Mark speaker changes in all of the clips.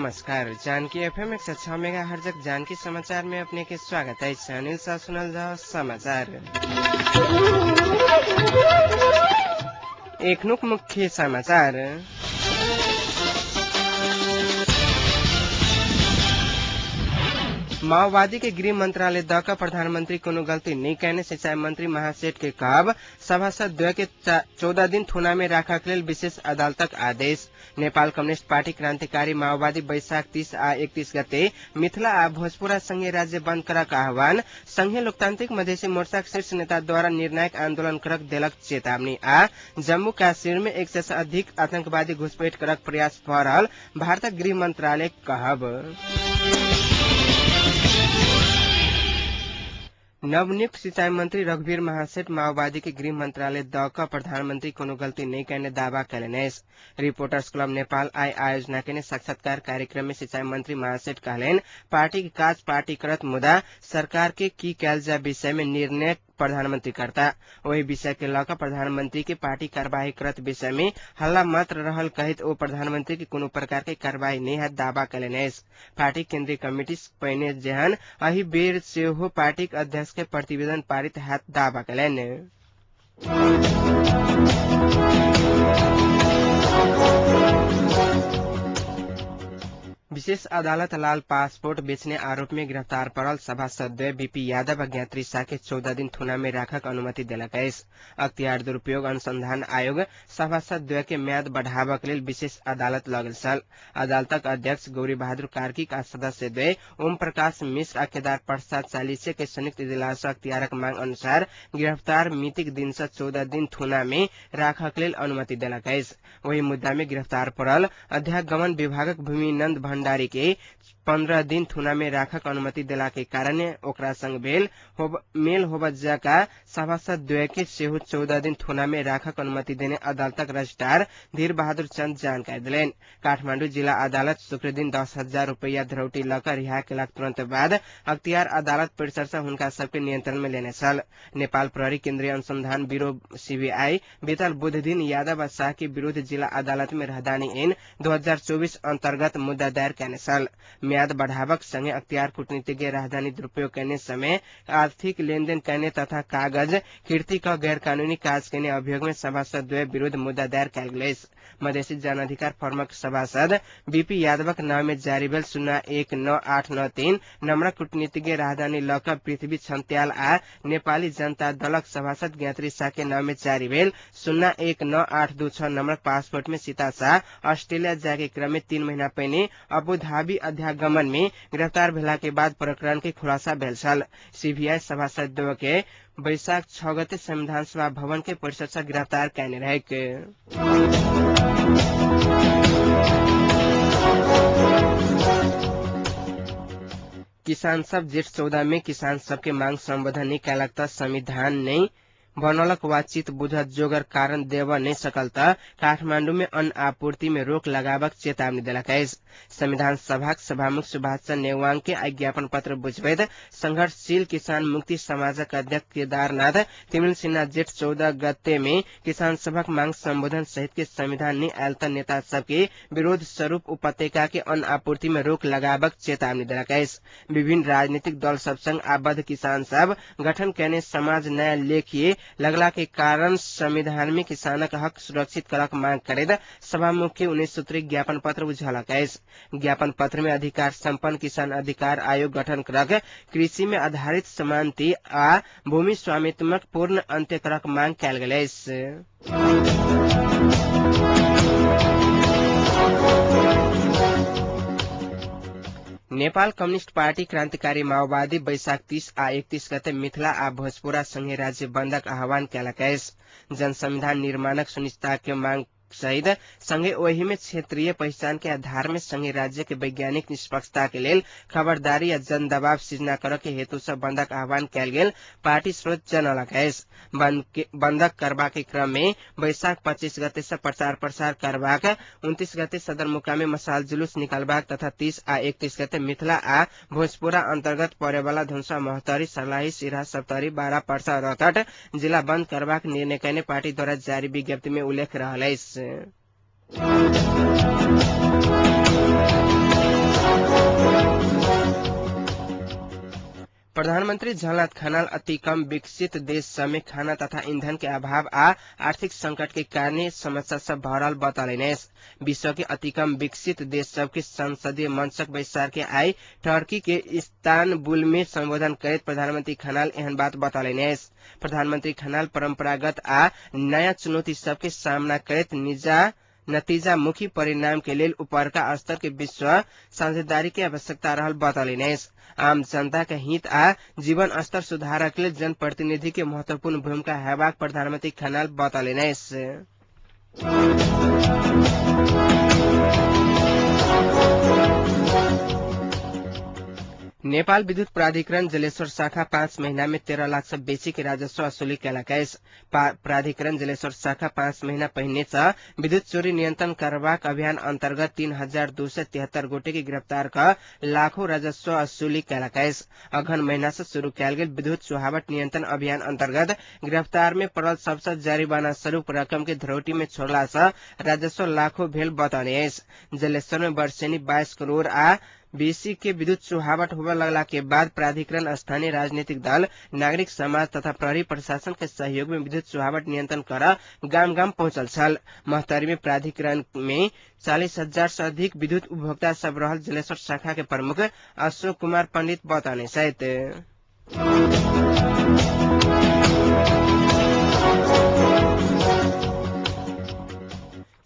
Speaker 1: नमस्कार। Janaki FM 106 megahertz Janaki समाचार में अपने के स्वागत है। अनिल सा सुनल जाओ समाचार। एक नुक मुख्य समाचार। माओवादी के गृह मंत्रालय द का प्रधानमंत्री कोनो गलती नहीं कहने सिंचाई मंत्री महासेठ के कहब सभासद द्वय के 14 दिन थुना में राखक लेल विशेष अदालतक आदेश। नेपाल कम्युनिस्ट पार्टी क्रांतिकारी माओवादी वैशाख 30 आ 31 गते मिथिला आ भोजपुरा संघीय राज्य बंद करक आह्वान। संघीय लोकतांत्रिक मधेसी मोर्चा शीर्ष नेता द्वारा निर्णायक आंदोलन करक देलक चेतावनी। आ जम्मू काश्मीर में 100 से अधिक आतंकवादी घुसपैठ करक प्रयास भ रहल भारतक गृह मंत्रालय कहब। नवनियुक्त सिंचाई मंत्री रघुवीर महासेठ माओवादी के गृह मंत्रालय द का प्रधानमंत्री कोनो गलती नहीं कहने दावा करें। रिपोर्टर्स क्लब नेपाल आयोजना के साक्षात्कार कार्यक्रम में सिंचाई मंत्री महासेठ कहलेन पार्टी के काज पार्टी करत मुदा सरकार के की कैल जा विषय में निर्णय प्रधानमंत्री करता। वही विषय के लका प्रधानमंत्री के पार्टी कार्यवाही करत विषय में हल्ला मात्र रहल कहित ओ प्रधानमंत्री के कोनो प्रकार के कार्यवाही नहीं है दावा करें। पार्टी केंद्रीय कमेटी पहिने जेहन अही बेर से हो पार्टी अध्यक्ष के प्रतिवेदन पारित हाथ दावा करें। विशेष अदालत लाल पासपोर्ट बेचने आरोप में गिरफ्तार पड़ल सभासद द्वय बीपी यादव और ज्ञात्री शाह के 14 दिन थुना में राखक अनुमति दिलक। अख्तियार दुरुपयोग अनुसंधान आयोग सभासद द्वय के म्याद बढ़ावक लेल विशेष अदालत लगल छल। अदालतक अध्यक्ष गौरी बहादुर कार्की आ सदस्य द्वय ओम प्रकाश मिश्र आ केदार प्रसाद चालीसे के संयुक्त इजलास अख्तियारक मांग अनुसार गिरफ्तार मितिक दिन से 14 दिन थुना में राखक लेल अनुमति दिलक। वही मुद्दा में गिरफ्तार पड़ल अध्यागमन विभागक भूमिनंद भंडारी के 15 दिन थुना में राखक अनुमति दिला के कारण ओकरा संग मेल होबत जका सभासद द्वय के सेहो 14 दिन थुना में राखक अनुमति देने अदालतक रजिस्ट्रार धीर बहादुर चंद जानकारी दिलेन। काठमांडू जिला अदालत शुक्र दिन 10,000 रुपया धरौटी लकर रिहा केलाक तुरंत बाद अख्तियार अदालत परिसर से हुनका सबके नियंत्रण में लेने छल। नेपाल प्रहरी केंद्रीय अनुसंधान ब्यूरो सीबीआई बीतल बुध दिन यादव शाह के विरुद्ध जिला अदालत में राहदानी ऐन 2024 अंतर्गत मुद्दा दायर करने छल। म्याद बढ़ावक संगे अख्तियार कूटनीतिज्ञ राजधानी दुरुपयोग करने समय आर्थिक लेन देन करने तथा कागज कीर्ति का गैर कानूनी काज करने अभियोग में सभासद द्वय विरुद्ध मुद्दा दायर कल गए। मधेसी जन अधिकार फोरमक सभासद बीपी यादवक नाम में जारी भेल 019893 नम्र कूटनीतिज्ञ राजधानी लक पृथ्वी छन्त्याल आ नेपाली जनता दलक सभासद ज्ञात्री शाह के नाम में जारी भेल 019826 नम्र पासपोर्ट में सीता शाह ऑस्ट्रेलिया जाके क्रम में 3 महीना पहले अबू धाबी अध्यागमन में गिरफ्तार भेला के बाद प्रकरण के खुलासा भेल छल। सीबीआई सभासद द्वय के वैशाख 6 गते संविधान सभा भवन के परिसर से गिरफ्तार करने रहे। किसान सब जेठ 14 में किसान सबके मांग संबोधन नहीं कैलक त संविधान नहीं बनलक बातचीत बुझत जोगर कारण देव नहीं सकल त काठमांडू में अन्न आपूर्ति में रोक लगावक चेतावनी दिलक। संविधान सभा सभामुख सुभाष चंद्र नेवांग के ज्ञापन पत्र बुझबैत संघर्षशील किसान मुक्ति समाजक अध्यक्ष केदारनाथ तिमिल सिन्हा जेठ 14 गते में किसान सभा मांग संबोधन सहित के संविधान नहीं आयल त नेता सबके विरोध स्वरूप उपत्यका के अन्न आपूर्ति में रोक लगावक चेतावनी दिलक। विभिन्न राजनीतिक दल सब संग आबद्ध किसान सब गठन करने समाज न्याय लेखिए लगला के कारण संविधान में किसानक हक सुरक्षित करक मांग करे सभामुख के 19 सूत्री ज्ञापन पत्र बुझलक। ज्ञापन पत्र में अधिकार संपन्न किसान अधिकार आयोग गठन करक कृषि में आधारित समानती आ भूमि स्वामित्वक पूर्ण अंत्य करक मांग कैल गेल। नेपाल कम्युनिस्ट पार्टी क्रांतिकारी माओवादी वैशाख 30 आ 31 गते मिथिला आ भोजपुरा संघीय राज्य बंदक आह्वान कैलक। जन संविधान निर्माणक सुनिश्चितता के मांग सहित संगे वही में क्षेत्रीय पहचान के आधार में संघीय राज्य के वैज्ञानिक निष्पक्षता के लेल खबरदारी या जन दबाव सृजना करे के हेतु से बंदक आह्वान कैल गेल पार्टी स्रोत जनलक। बंदक करबा के क्रम में वैशाख 25 गते से प्रचार प्रसार करबाक 29 गते सदरमुकाम में मसाल जुलूस निकालबाक तथा 30 आ 31 गते मिथिला आ भोजपुरा अंतर्गत पड़े वाला धनुषा महतरी सर्लाही सिराहा सप्तरी बारा पर्सा रतट जिला बंद करबाक निर्णय करने पार्टी द्वारा जारी विज्ञप्ति में उल्लेख रहल। प्रधानमंत्री झलनाथ खनाल अति कम विकसित देश समेत खाना तथा ईंधन के अभाव आ आर्थिक संकट के कारण समस्या सब भरल बतौलनि। विश्व के अति कम विकसित देश सबके संसदीय मंचक बैसार के आई टर्की के इस्तानबुल में संबोधन करते प्रधानमंत्री खनाल एहन बात बतौलनि। प्रधानमंत्री खनाल परंपरागत आ नया चुनौती सबके सामना करते नतीजा मुखी परिणाम के लिए ऊपर का स्तर के विश्व साझेदारी की आवश्यकता रहल बतौलनि। आम जनता के हित आ जीवन स्तर सुधारक लेल जनप्रतिनिधि के महत्वपूर्ण भूमिका हेबाक प्रधानमंत्री खनाल बतौलनि। नेपाल विद्युत प्राधिकरण जलेश्वर शाखा 5 महीना में 13 लाख से बेसी के राजस्व वसूली कैलकैस। प्राधिकरण जलेश्वर शाखा 5 महीना पहिने विद्युत चोरी नियंत्रण करबाक अभियान अंतर्गत 3273 गोटे की गिरफ्तार कर लाखों राजस्व वसूली कैलकैस। अघन महीना से शुरू कैल गेल विद्युत चुहावट नियंत्रण अभियान अंतर्गत गिरफ्तार में पड़ल सबसे जरिमाना स्वरूप रकम के धरोटी में छोड़ला से राजस्व लाखों भेल बतौने। जलेश्वर में वर्षेनी 22 करोड़ आ बीसी के विद्युत चुहावट होने लगला के बाद प्राधिकरण स्थानीय राजनीतिक दल नागरिक समाज तथा प्रहरी प्रशासन के सहयोग में विद्युत चुहावट नियंत्रण कर गाम गाम पहुंचल छल। महतरी में प्राधिकरण में 40,000 से अधिक विद्युत उपभोक्ता सब रहल जलेश्वर शाखा के प्रमुख अशोक कुमार पंडित बतौने सहित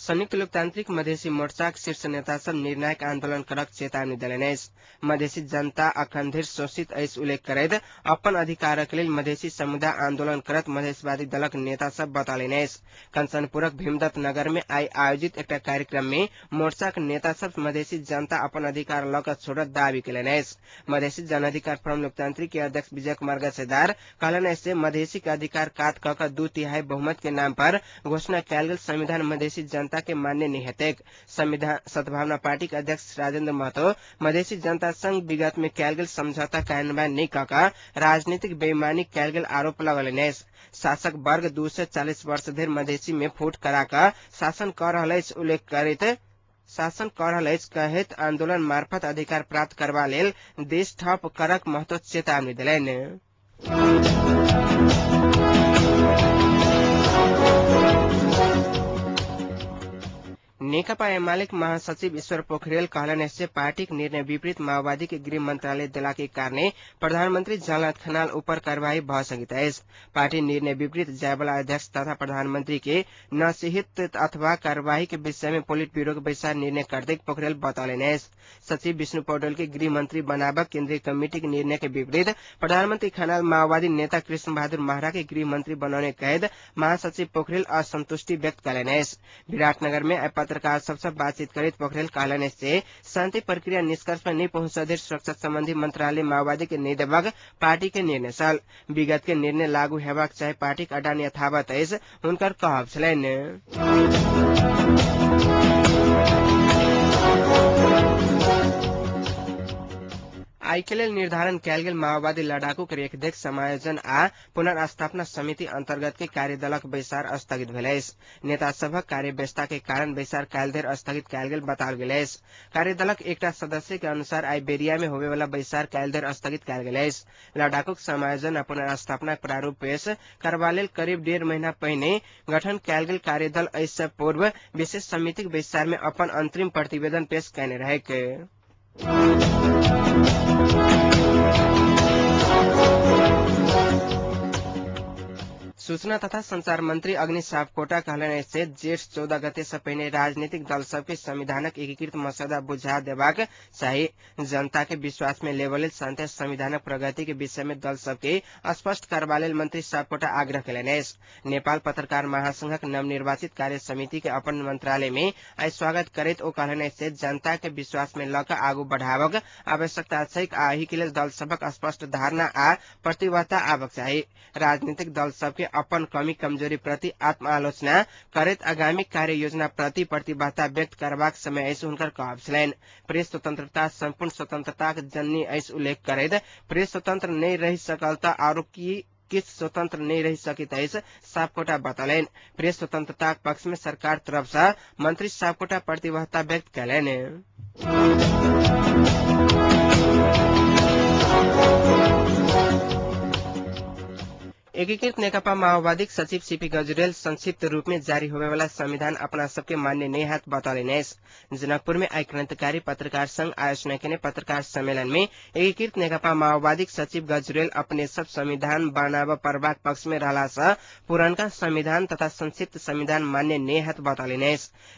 Speaker 1: संयुक्त लोकतांत्रिक मधेसी मोर्चा शीर्ष नेता सब निर्णायक आंदोलन करक चेतावनी दिलनि। मधेसी जनता अखन शोषित अछि उल्लेख करैत अपन अधिकारक लेल मधेसी समुदाय आंदोलन करत मधेसवादी दलक नेता सब बतौलनि। कंचनपुरक भीमदत्त नगर में आई आयोजित एक कार्यक्रम में मोर्चा के नेता सब मधेसी जनता अपन अधिकार ल क छोड़त दावी केलनि। मधेसी जन अधिकार फोरम लोकतांत्रिक के अध्यक्ष विजय कुमार गसेदार कहलनि से मधेसी के अधिकार काट क 2/3 बहुमत के नाम पर घोषणा कैल गेल संविधान मधेसी जनता के मान्य नहीं हेतु। संविधान सद्भावना पार्टी के अध्यक्ष राजेंद्र महतो मधेसी जनता संघ विगत में कैल गेल समझौता कार्यान्वयन नहीं कका राजनीतिक बेईमानी कैल गेल आरोप लगलनि। शासक वर्ग 2 से 40 वर्ष धरि मधेसी में फूट करा कर शासन कर रहल अछि उल्लेख करैत कहैत आंदोलन मार्फत अधिकार प्राप्त करबा लेल देश ठप करक महतो चेतावनी दिलनि। नेकपा एमाले महासचिव ईश्वर पोखरेल कहलनि से पार्टी के निर्णय विपरीत माओवादी के गृह मंत्रालय दिला के कारण प्रधानमंत्री झलनाथ खनाल ऊपर कार्यवाही भ सकित अछि। पार्टी निर्णय विपरीत जाय वाला अध्यक्ष तथा प्रधानमंत्री के नसिहित अथवा कार्यवाही के विषय में पोलिट ब्यूरो के बैसार निर्णय करते पोखरेल बतौलनि। सचिव विष्णु पौडेल के गृह मंत्री बनाबक केंद्रीय कमेटी के निर्णय के विपरीत प्रधानमंत्री खनाल माओवादी नेता कृष्ण बहादुर महरा के गृह मंत्री बनाने कैद महासचिव पोखरेल असंतुष्टि व्यक्त कलनि। विराटनगर में पत्रकार सबसे बातचीत करित पोखरेल कहलनि से शांति प्रक्रिया निष्कर्ष पर नहीं पहुंच सुरक्षा संबंधी मंत्रालय माओवादी के नहीं देबाक पार्टी के निर्णय छल। विगत के निर्णय लागू हेबाक चाहे पार्टी के अडान यथावत अछि हुनकर कहब छलनि। आई के लेल निर्धारण कैल गेल माओवादी लड़ाकू के रेखदेख समायोजन आ पुनर्स्थापना समिति अंतर्गत के कार्यदलक बैसार स्थगित भेल अछि। नेता सभक कार्यव्यस्तता के कारण बैसार काल्हि धरि स्थगित कैल गेल बताओल गेल अछि। कार्यदलक एकटा सदस्य के अनुसार आई बेरिया में होवे वाला बैसार काल्हि धरि स्थगित कैल गेल अछि। लड़ाकूक समायोजन आ पुनर्स्थापना प्रारूप पेश करबा लेल करीब 1.5 महीना पहिने गठन कैल गेल कार्यदल एहि से पूर्व विशेष समितिक बैसार में अपन अंतरिम प्रतिवेदन पेश कैने रहैक। सूचना तथा संचार मंत्री अग्नि सापकोटा कहलनि से जेठ 14 गते से पहले राजनीतिक दल सबके संविधानक एकीकृत मसौदा बुझा देबाक चाही। जनता के विश्वास में लेवल शांति संविधानक प्रगति के विषय में दल सबके स्पष्ट करबा लेल मंत्री सापकोटा आग्रह कयलनि। नेपाल पत्रकार महासंघक नवनिर्वाचित कार्य समिति के अपन मंत्रालय में आई स्वागत करैत ओ कहलनि से जनता के विश्वास में ल क आगू बढ़ाबक आवश्यकता छैक आ एहि के लेल दल सबक स्पष्ट धारणा आ प्रतिबद्धता आबक चाही। राजनीतिक दल सबके अपन कमी कमजोरी प्रति आत्म आलोचना करैत आगामी कार्य योजना प्रति प्रतिबद्धता व्यक्त करबाक समय ऐसे हुनकर कहब छलनि। प्रेस स्वतंत्रता संपूर्ण स्वतंत्रता जननी ऐसे उल्लेख करैत प्रेस स्वतंत्र नहीं रह सकल त आरो की किस स्वतंत्र नहीं रह सकित ऐसे सापकोटा बतौलनि। प्रेस स्वतंत्रता पक्ष में सरकार तरफ से मंत्री सापकोटा प्रतिबद्धता व्यक्त कयलनि। एकीकृत नेकपा माओवादी सचिव सीपी गजुरेल संक्षिप्त रूप में जारी होने वाला संविधान अपना सबके मान्य नहीं हाथ बतौले। जनकपुर में आई क्रांतिकारी पत्रकार संघ आयोजना के पत्रकार सम्मेलन में एकीकृत नेकपा माओवादी सचिव गजुरेल अपने सब संविधान बनाव परवाक पक्ष में रहला से पुरानका संविधान तथा संक्षिप्त संविधान मान्य नहीं हाथ बतौले।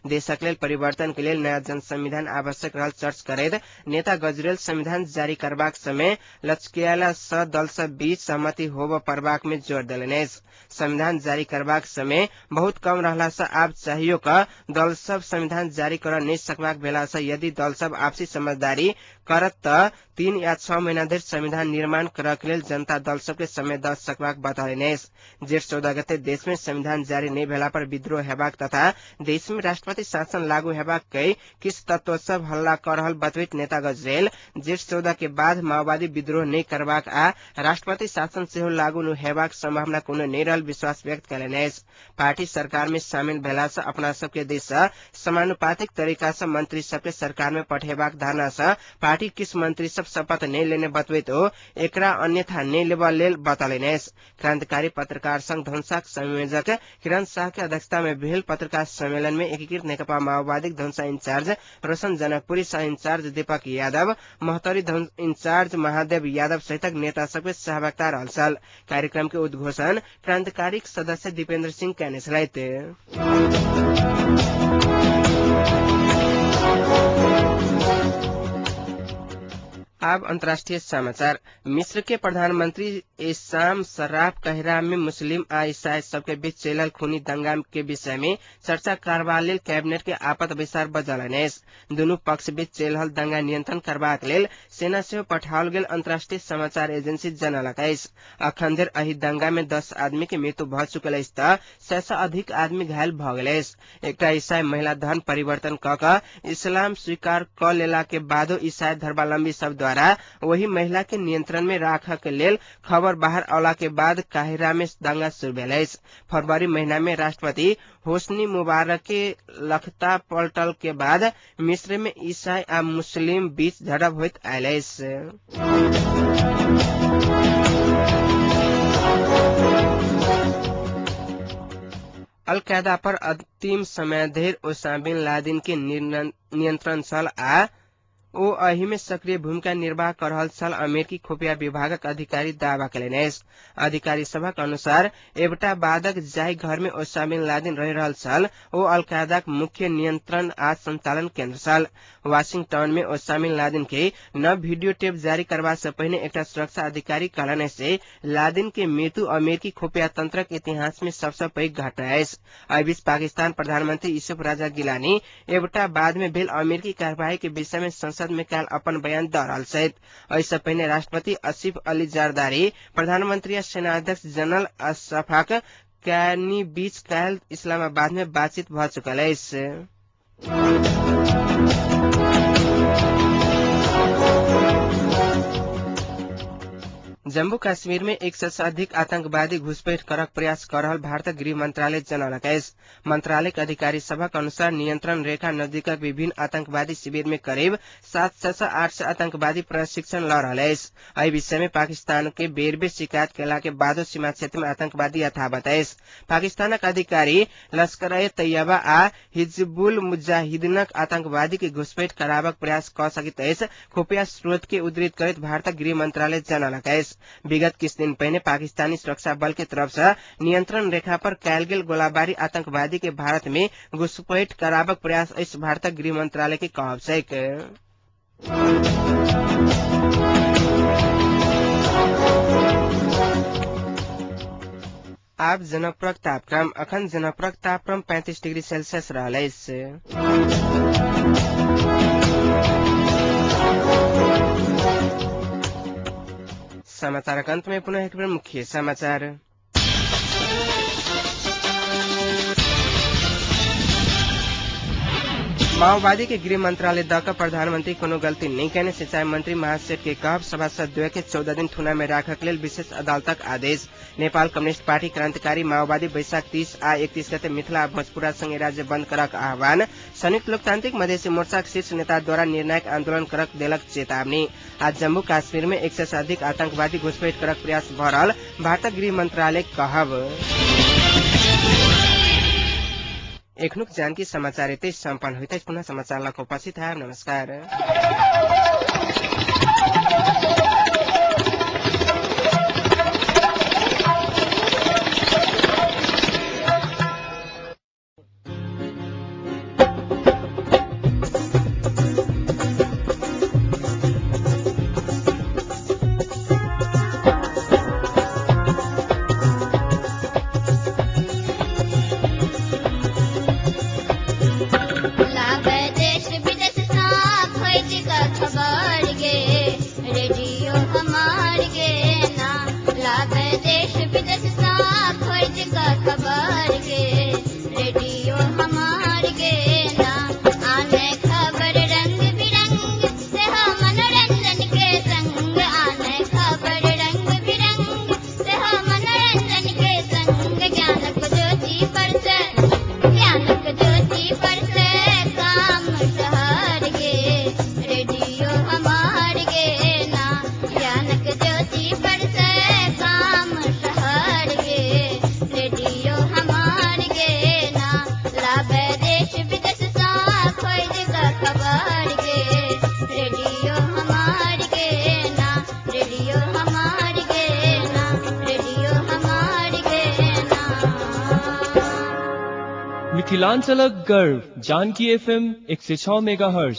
Speaker 1: देशक लेल परिवर्तन के लिए नया जन संविधान आवश्यक रहल चर्च करैत नेता गजुरेल संविधान जारी करबाक समय लचकियाला स दल से बीच सहमति होब परवाक में जोर दिले। संविधान जारी करबाक समय बहुत कम रहला से आप चाहिए का दल सब संविधान जारी कर नहीं सकबाक भेला से यदि दल सब आपसी समझदारी करत त 3 या 6 महीना धरि संविधान निर्माण करक लेल जनता दल सबके समय द सकबाक बतौले। जेठ 14 गते देश में संविधान जारी नहीं भेला पर विद्रोह हेबाक तथा देश में राष्ट्रपति शासन लागू हेबाक कई किस तत्व सब हल्ला कर रहल बतवित नेता गजुरेल जेठ 14 के बाद माओवादी विद्रोह नहीं करबाक आ राष्ट्रपति शासन से लागू न हेबाक संभावना कोनो नहीं रहल विश्वास व्यक्त करेने। पार्टी सरकार में शामिल भेला से अपना सबके देश समानुपातिक तरीका से मंत्री सबके सरकार में पठेबाक धारणा से पार्टी किस मंत्री सब शपथ नहीं लेने बतवित हो एकरा अन्यथा नहीं लेबा लेल बतौले। क्रांतिकारी पत्रकार संघ धनुषाक संयोजक किरण शाह के अध्यक्षता में भेल पत्रकार सम्मेलन में एकीकृत नेकपा माओवादी धनुषा इंचार्ज रोशन जनकपुरी सह इंचार्ज दीपक यादव महतरी इंचार्ज महादेव यादव सहित नेता सबके सहभागिता रहल। कार्यक्रम के उद्घोषण क्रांतिकारी सदस्य दीपेंद्र सिंह कैने छलैथ। अब अंतर्राष्ट्रीय समाचार। मिस्र के प्रधानमंत्री एसाम सराफ कहरा में मुस्लिम आ ईसाई सबके बीच चलल खूनी दंगा के विषय में चर्चा करबा लेल कैबिनेट के आपत विचार बजौलने। दुनू पक्ष बीच चल रहल दंगा नियंत्रण करबाक लेल सेना से पठाओल गेल अंतर्राष्ट्रीय समाचार एजेंसी जनलक। अखन धरि एहि दंगा में 10 आदमी के मृत्यु भ चुकल अछि त 100 से अधिक आदमी घायल भ गेल। एकटा ईसाई महिला धर्म परिवर्तन क क इस्लाम स्वीकार क लेला के बादो ईसाई धर्मावलंबी सब द्वारा वही महिला के नियंत्रण में राख के लेल खबर बाहर आला के बाद काहिरा में दंगा शुरू भेल। फरवरी महीना में राष्ट्रपति होस्नी मुबारक के लखता पलटल के बाद मिस्र में ईसाई आ मुस्लिम बीच झड़प होइत आयल। अल कायदा पर अंतिम समय धरि ओसामा बिन लादेन के नियंत्रण छल आ ओ एहि में सक्रिय भूमिका निर्वाह कर रहल छल अमेरिकी खुफिया विभागक अधिकारी दावा कयलनि। अधिकारी सभक अनुसार एबटा बादक जाहि घर में ओसामा बिन लादेन रहि रहल छल ओ अल कायदाक मुख्य नियंत्रण आ संचालन केंद्र छल। वाशिंगटन में ओसामा बिन लादेन के नव वीडियो टेप जारी करबा से पहिने एकटा सुरक्षा अधिकारी कहलनि से लादेन के मृत्यु अमेरिकी खुफिया तंत्रक इतिहास में सबसे पैघ घटना अछि। एहि बीच पाकिस्तान प्रधानमंत्री यूसुफ राजा गिलानी एबटा बाद में भेल अमेरिकी कार्रवाई के विषय में संसद में काल अपन बयान द रहल छथि। एहिसँ पहिने राष्ट्रपति आसिफ अली जरदारी प्रधानमंत्री आ सेनाध्यक्ष जनरल अशफाक कानी बीच काल इस्लामाबाद में बातचीत भ चुकल अछि। जम्मू कश्मीर में 100 से अधिक आतंकवादी घुसपैठ करक प्रयास कर रहल भारतक गृह मंत्रालय जनौलक अछि। मंत्रालय के अधिकारी सभक अनुसार नियंत्रण रेखा नजदीकक विभिन्न आतंकवादी शिविर में करीब 700 से 800 आतंकवादी प्रशिक्षण ल रहल अछि। एहि विषय में पाकिस्तान के बेर बेर शिकायत केला के बादो सीमा क्षेत्र में आतंकवादी यथावत अछि। पाकिस्तानक अधिकारी लश्कर ए तैयबा आ हिजबुल मुजाहिदीनक आतंकवादी के घुसपैठ कराबक प्रयास क सकैत अछि। खुफिया स्रोत के उद्धृत करैत भारतक गृह मंत्रालय जनौलक अछि। विगत किछ दिन पहले पाकिस्तानी सुरक्षा बल के तरफ से नियंत्रण रेखा पर कैल गेल गोलाबारी आतंकवादी के भारत में घुसपैठ कराबक प्रयास अछि भारतक गृह मंत्रालय के कहब छैक। आब जनकपुरक तापक्रम। अखन जनकपुरक तापक्रम 35 डिग्री सेल्सियस रहल अछि। समाचारक अंत में पुनः एक बार मुख्य समाचार। माओवादी के गृह मंत्रालय द का प्रधानमंत्री कोनो गलती नहीं कहने सिंचाई मंत्री महासेठ के कहब सभासद 2 के 14 दिन थुना में राखक लेल विशेष अदालतक आदेश। नेपाल कम्युनिस्ट पार्टी क्रांतिकारी माओवादी वैशाख 30 आ 31 गते मिथिला आ भोजपुरा संगे राज्य बंद करक आह्वान। संयुक्त लोकतांत्रिक मधेसी मोर्चा शीर्ष नेता द्वारा निर्णायक आंदोलन करक देलक चेतावनी। आज जम्मू काश्मीर में 100 से अधिक आतंकवादी घुसपैठ करक प्रयास भरल भारतक गृह मंत्रालय कहब। एखनुक जानकी समाचार एतै सम्पन्न होइतै। पुनः समाचार लक उपस्थित है। नमस्कार।
Speaker 2: मिथिलांचलक गर्व जानकी FM 106 मेगाहर्ट्ज